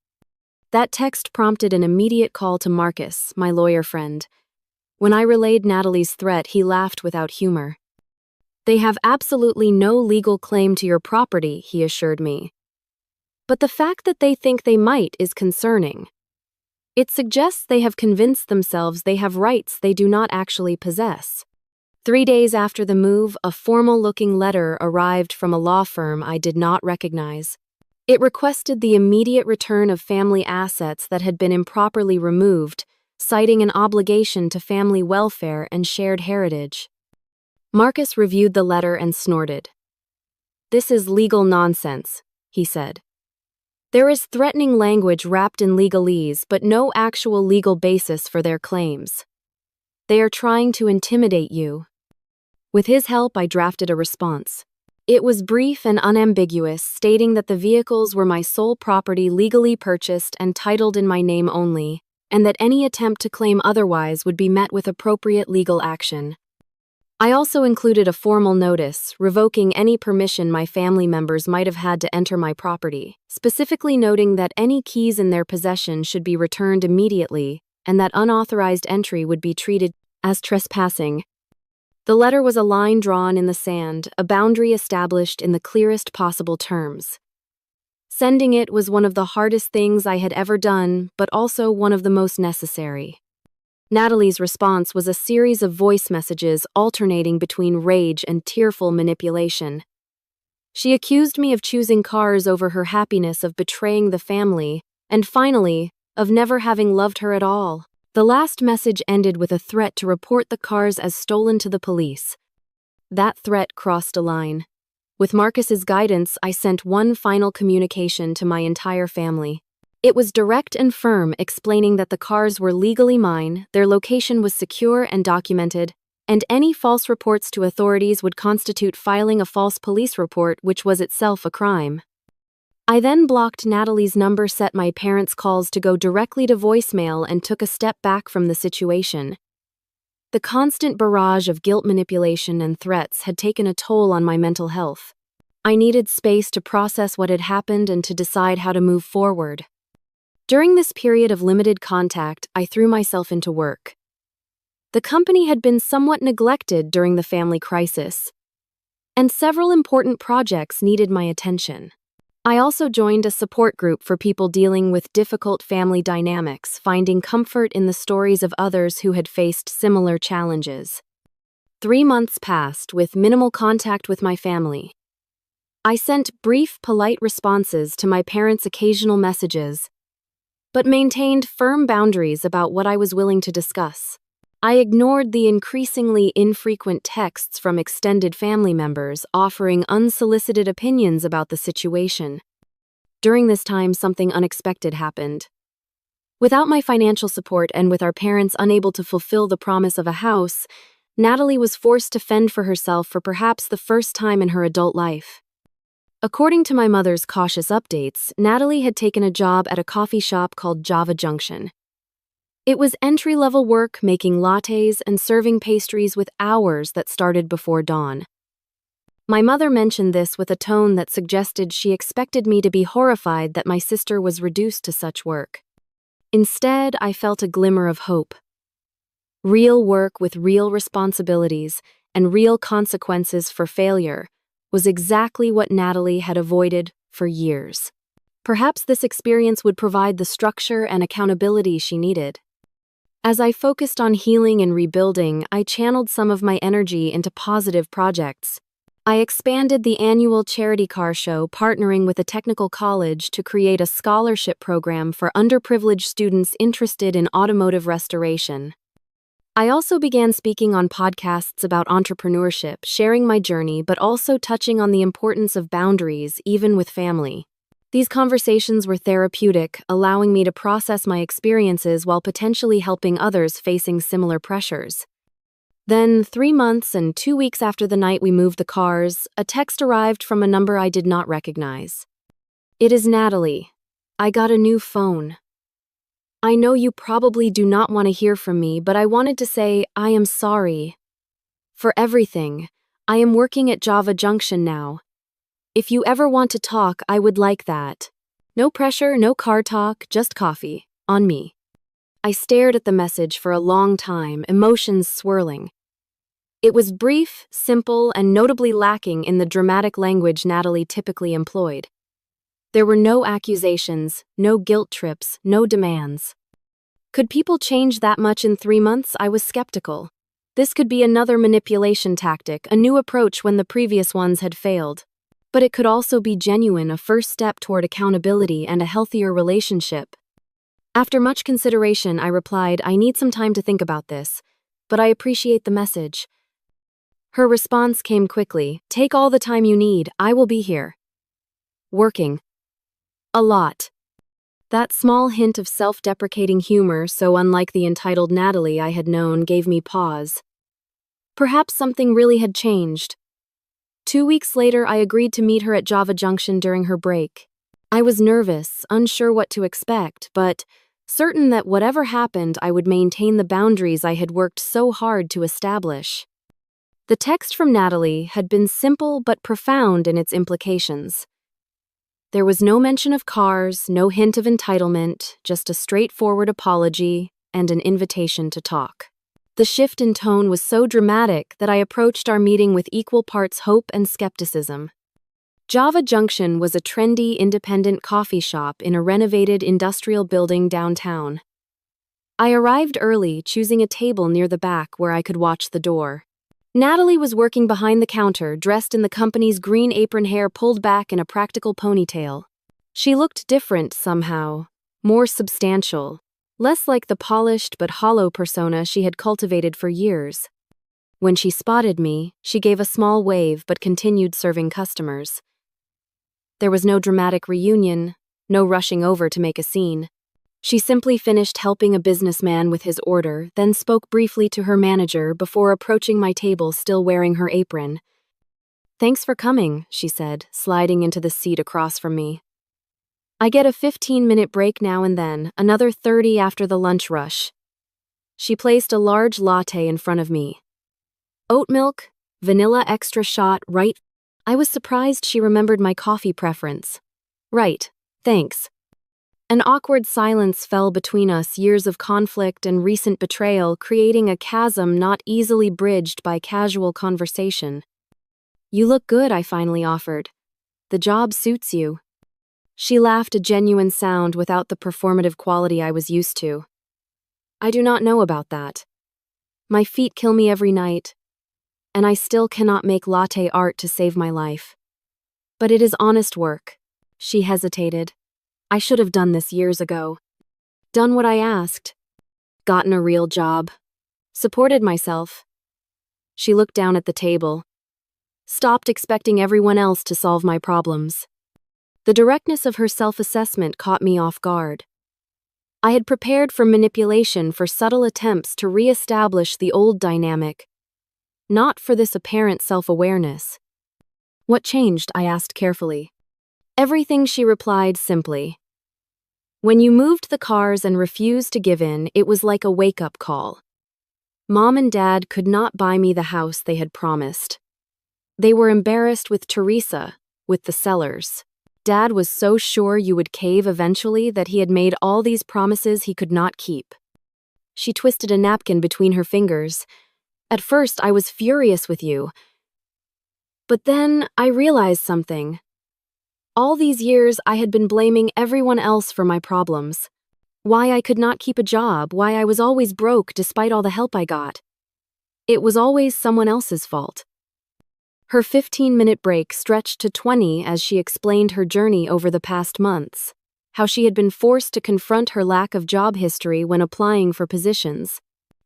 That text prompted an immediate call to Marcus, my lawyer friend. When I relayed Natalie's threat, he laughed without humor. They have absolutely no legal claim to your property, he assured me. But the fact that they think they might is concerning. It suggests they have convinced themselves they have rights they do not actually possess. 3 days after the move, a formal-looking letter arrived from a law firm I did not recognize. It requested the immediate return of family assets that had been improperly removed, citing an obligation to family welfare and shared heritage. Marcus reviewed the letter and snorted. "This is legal nonsense," he said. "There is threatening language wrapped in legalese, but no actual legal basis for their claims. They are trying to intimidate you." With his help, I drafted a response. It was brief and unambiguous, stating that the vehicles were my sole property, legally purchased and titled in my name only, and that any attempt to claim otherwise would be met with appropriate legal action. I also included a formal notice, revoking any permission my family members might have had to enter my property, specifically noting that any keys in their possession should be returned immediately, and that unauthorized entry would be treated as trespassing. The letter was a line drawn in the sand, a boundary established in the clearest possible terms. Sending it was one of the hardest things I had ever done, but also one of the most necessary. Natalie's response was a series of voice messages alternating between rage and tearful manipulation. She accused me of choosing cars over her happiness, of betraying the family, and finally, of never having loved her at all. The last message ended with a threat to report the cars as stolen to the police. That threat crossed a line. With Marcus's guidance, I sent one final communication to my entire family. It was direct and firm, explaining that the cars were legally mine, their location was secure and documented, and any false reports to authorities would constitute filing a false police report, which was itself a crime. I then blocked Natalie's number, set my parents' calls to go directly to voicemail, and took a step back from the situation. The constant barrage of guilt, manipulation, and threats had taken a toll on my mental health. I needed space to process what had happened and to decide how to move forward. During this period of limited contact, I threw myself into work. The company had been somewhat neglected during the family crisis, and several important projects needed my attention. I also joined a support group for people dealing with difficult family dynamics, finding comfort in the stories of others who had faced similar challenges. 3 months passed with minimal contact with my family. I sent brief, polite responses to my parents' occasional messages, but maintained firm boundaries about what I was willing to discuss. I ignored the increasingly infrequent texts from extended family members offering unsolicited opinions about the situation. During this time, something unexpected happened. Without my financial support and with our parents unable to fulfill the promise of a house, Natalie was forced to fend for herself for perhaps the first time in her adult life. According to my mother's cautious updates, Natalie had taken a job at a coffee shop called Java Junction. It was entry-level work, making lattes and serving pastries with hours that started before dawn. My mother mentioned this with a tone that suggested she expected me to be horrified that my sister was reduced to such work. Instead, I felt a glimmer of hope. Real work with real responsibilities and real consequences for failure was exactly what Natalie had avoided for years. Perhaps this experience would provide the structure and accountability she needed. As I focused on healing and rebuilding, I channeled some of my energy into positive projects. I expanded the annual charity car show, partnering with a technical college to create a scholarship program for underprivileged students interested in automotive restoration. I also began speaking on podcasts about entrepreneurship, sharing my journey, but also touching on the importance of boundaries, even with family. These conversations were therapeutic, allowing me to process my experiences while potentially helping others facing similar pressures. Then, 3 months and 2 weeks after the night we moved the cars, a text arrived from a number I did not recognize. "It is Natalie. I got a new phone. I know you probably do not want to hear from me, but I wanted to say I am sorry for everything. I am working at Java Junction now. If you ever want to talk, I would like that. No pressure, no car talk, just coffee. On me." I stared at the message for a long time, emotions swirling. It was brief, simple, and notably lacking in the dramatic language Natalie typically employed. There were no accusations, no guilt trips, no demands. Could people change that much in 3 months? I was skeptical. This could be another manipulation tactic, a new approach when the previous ones had failed. But it could also be genuine, a first step toward accountability and a healthier relationship. After much consideration, I replied, "I need some time to think about this, but I appreciate the message." Her response came quickly, "Take all the time you need, I will be here. Working. A lot." That small hint of self-deprecating humor, so unlike the entitled Natalie I had known, gave me pause. Perhaps something really had changed. 2 weeks later, I agreed to meet her at Java Junction during her break. I was nervous, unsure what to expect, but certain that whatever happened, I would maintain the boundaries I had worked so hard to establish. The text from Natalie had been simple but profound in its implications. There was no mention of cars, no hint of entitlement, just a straightforward apology and an invitation to talk. The shift in tone was so dramatic that I approached our meeting with equal parts hope and skepticism. Java Junction was a trendy, independent coffee shop in a renovated industrial building downtown. I arrived early, choosing a table near the back where I could watch the door. Natalie was working behind the counter, dressed in the company's green apron, hair pulled back in a practical ponytail. She looked different somehow, more substantial, less like the polished but hollow persona she had cultivated for years. When she spotted me, she gave a small wave but continued serving customers. There was no dramatic reunion, no rushing over to make a scene. She simply finished helping a businessman with his order, then spoke briefly to her manager before approaching my table still wearing her apron. "Thanks for coming," she said, sliding into the seat across from me. "I get a 15-minute break now and then, another 30 after the lunch rush." She placed a large latte in front of me. "Oat milk, vanilla extra shot, right?" I was surprised she remembered my coffee preference. "Right, thanks." An awkward silence fell between us, years of conflict and recent betrayal creating a chasm not easily bridged by casual conversation. "You look good," I finally offered. "The job suits you." She laughed, a genuine sound without the performative quality I was used to. "I do not know about that. My feet kill me every night, and I still cannot make latte art to save my life. But it is honest work." She hesitated. "I should have done this years ago. Done what I asked. Gotten a real job. Supported myself." She looked down at the table. Stopped expecting everyone else to solve my problems. The directness of her self-assessment caught me off guard. I had prepared for manipulation, for subtle attempts to re-establish the old dynamic, not for this apparent self-awareness. "What changed?" I asked carefully. "Everything," she replied simply. "When you moved the cars and refused to give in, it was like a wake-up call. Mom and Dad could not buy me the house they had promised. They were embarrassed with Teresa, with the sellers. Dad was so sure you would cave eventually that he had made all these promises he could not keep." She twisted a napkin between her fingers. "At first, I was furious with you. But then I realized something. All these years, I had been blaming everyone else for my problems. Why I could not keep a job, why I was always broke despite all the help I got. It was always someone else's fault." Her 15-minute break stretched to 20 as she explained her journey over the past months, how she had been forced to confront her lack of job history when applying for positions,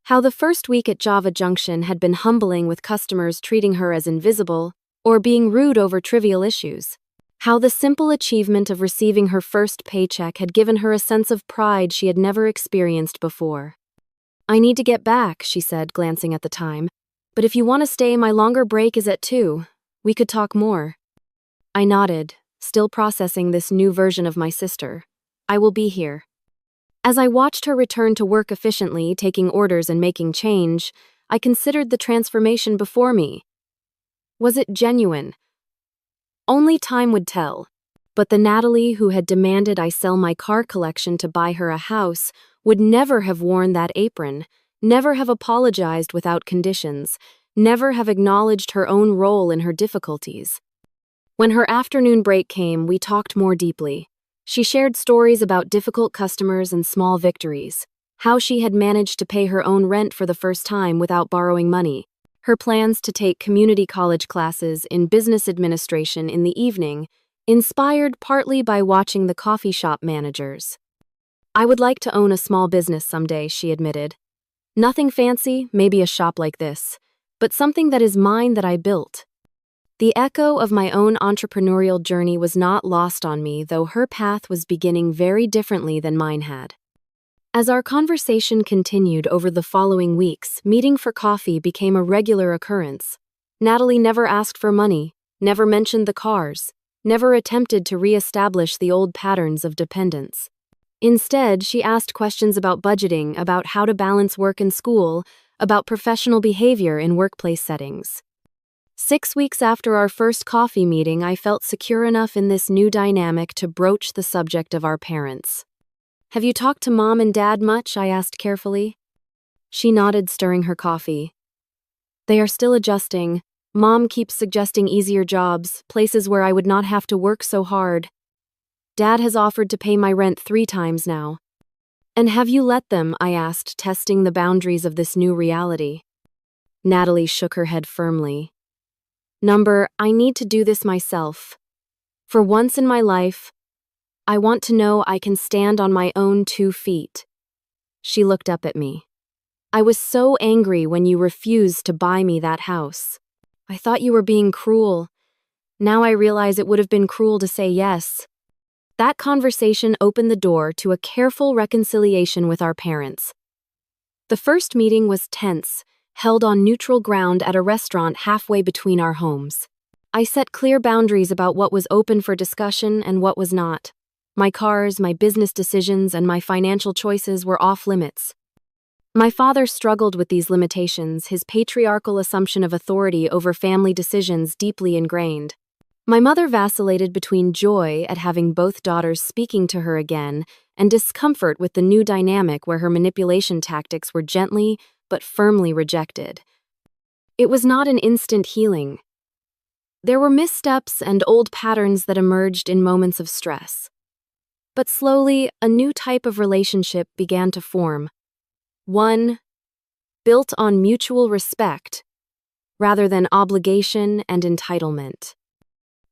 how the first week at Java Junction had been humbling with customers treating her as invisible or being rude over trivial issues. How the simple achievement of receiving her first paycheck had given her a sense of pride she had never experienced before. "I need to get back," she said, glancing at the time. But if you want to stay, my longer break is at 2. We could talk more. I nodded, still processing this new version of my sister. I will be here. As I watched her return to work efficiently, taking orders and making change, I considered the transformation before me. Was it genuine? Only time would tell. But the Natalie who had demanded I sell my car collection to buy her a house would never have worn that apron, never have apologized without conditions, never have acknowledged her own role in her difficulties. When her afternoon break came, we talked more deeply. She shared stories about difficult customers and small victories, how she had managed to pay her own rent for the first time without borrowing money, her plans to take community college classes in business administration in the evening, inspired partly by watching the coffee shop managers. I would like to own a small business someday, she admitted. Nothing fancy, maybe a shop like this, but something that is mine that I built. The echo of my own entrepreneurial journey was not lost on me, though her path was beginning very differently than mine had. As our conversation continued over the following weeks, meeting for coffee became a regular occurrence. Natalie never asked for money, never mentioned the cars, never attempted to re-establish the old patterns of dependence. Instead, she asked questions about budgeting, about how to balance work and school, about professional behavior in workplace settings. 6 weeks after our first coffee meeting, I felt secure enough in this new dynamic to broach the subject of our parents. Have you talked to Mom and Dad much? I asked carefully. She nodded, stirring her coffee. They are still adjusting. Mom keeps suggesting easier jobs, places where I would not have to work so hard. Dad has offered to pay my rent 3 times now. And have you let them? I asked, testing the boundaries of this new reality. Natalie shook her head firmly. I need to do this myself. For once in my life, I want to know I can stand on my own 2 feet. She looked up at me. I was so angry when you refused to buy me that house. I thought you were being cruel. Now I realize it would have been cruel to say yes. That conversation opened the door to a careful reconciliation with our parents. The first meeting was tense, held on neutral ground at a restaurant halfway between our homes. I set clear boundaries about what was open for discussion and what was not. My cars, my business decisions, and my financial choices were off limits. My father struggled with these limitations, his patriarchal assumption of authority over family decisions deeply ingrained. My mother vacillated between joy at having both daughters speaking to her again and discomfort with the new dynamic where her manipulation tactics were gently but firmly rejected. It was not an instant healing. There were missteps and old patterns that emerged in moments of stress. But slowly, a new type of relationship began to form. One built on mutual respect, rather than obligation and entitlement.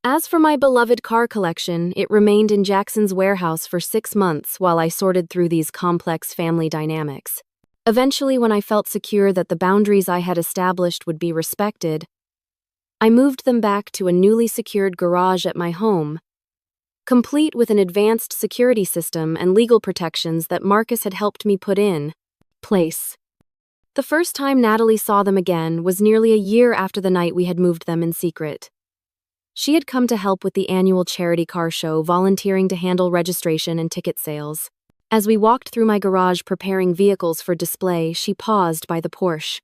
As for my beloved car collection, it remained in Jackson's warehouse for 6 months while I sorted through these complex family dynamics. Eventually, when I felt secure that the boundaries I had established would be respected, I moved them back to a newly secured garage at my home, complete with an advanced security system and legal protections that Marcus had helped me put in place. The first time Natalie saw them again was nearly a year after the night we had moved them in secret. She had come to help with the annual charity car show, volunteering to handle registration and ticket sales. As we walked through my garage preparing vehicles for display, she paused by the Porsche.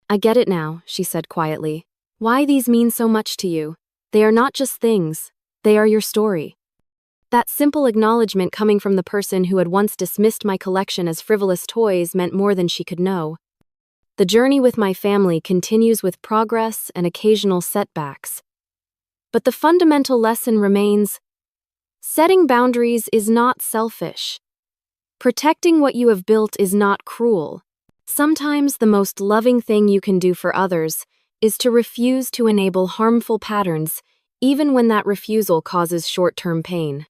I get it now, she said quietly. Why these mean so much to you. They are not just things, they are your story. That simple acknowledgement coming from the person who had once dismissed my collection as frivolous toys meant more than she could know. The journey with my family continues with progress and occasional setbacks. But the fundamental lesson remains: setting boundaries is not selfish. Protecting what you have built is not cruel. Sometimes the most loving thing you can do for others is to refuse to enable harmful patterns, even when that refusal causes short-term pain.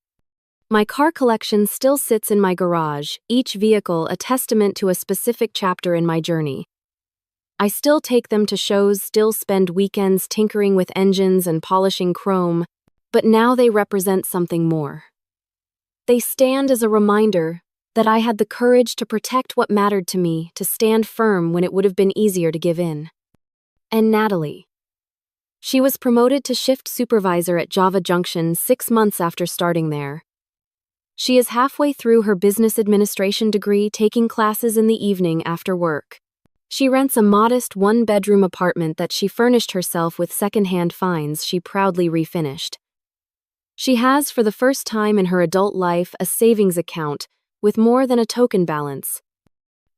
My car collection still sits in my garage, each vehicle a testament to a specific chapter in my journey. I still take them to shows, still spend weekends tinkering with engines and polishing chrome, but now they represent something more. They stand as a reminder that I had the courage to protect what mattered to me, to stand firm when it would have been easier to give in. and Natalie. She was promoted to shift supervisor at Java Junction 6 months after starting there. She is halfway through her business administration degree, taking classes in the evening after work. She rents a modest one-bedroom apartment that she furnished herself with second-hand finds she proudly refinished. She has, for the first time in her adult life, a savings account with more than a token balance.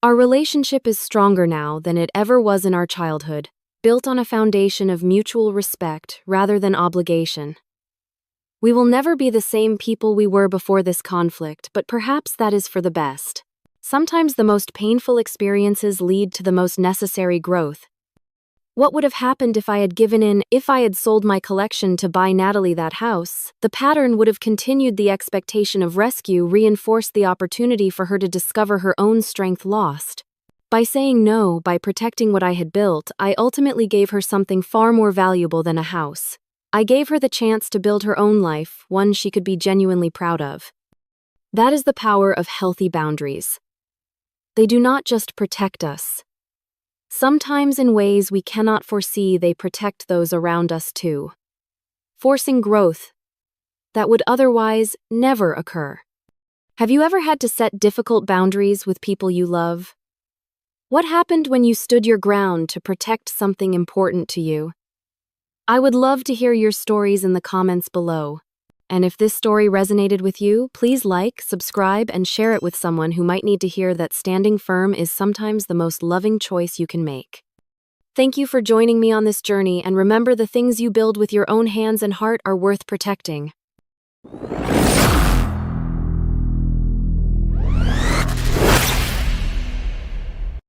Our relationship is stronger now than it ever was in our childhood, built on a foundation of mutual respect rather than obligation. We will never be the same people we were before this conflict, but perhaps that is for the best. Sometimes the most painful experiences lead to the most necessary growth. What would have happened if I had given in, if I had sold my collection to buy Natalie that house? The pattern would have continued. The expectation of rescue reinforced the opportunity for her to discover her own strength lost. By saying no, by protecting what I had built, I ultimately gave her something far more valuable than a house. I gave her the chance to build her own life, one she could be genuinely proud of. That is the power of healthy boundaries. They do not just protect us. Sometimes in ways we cannot foresee, they protect those around us too, forcing growth that would otherwise never occur. Have you ever had to set difficult boundaries with people you love? What happened when you stood your ground to protect something important to you? I would love to hear your stories in the comments below. And if this story resonated with you, please like, subscribe, and share it with someone who might need to hear that standing firm is sometimes the most loving choice you can make. Thank you for joining me on this journey, and remember, the things you build with your own hands and heart are worth protecting.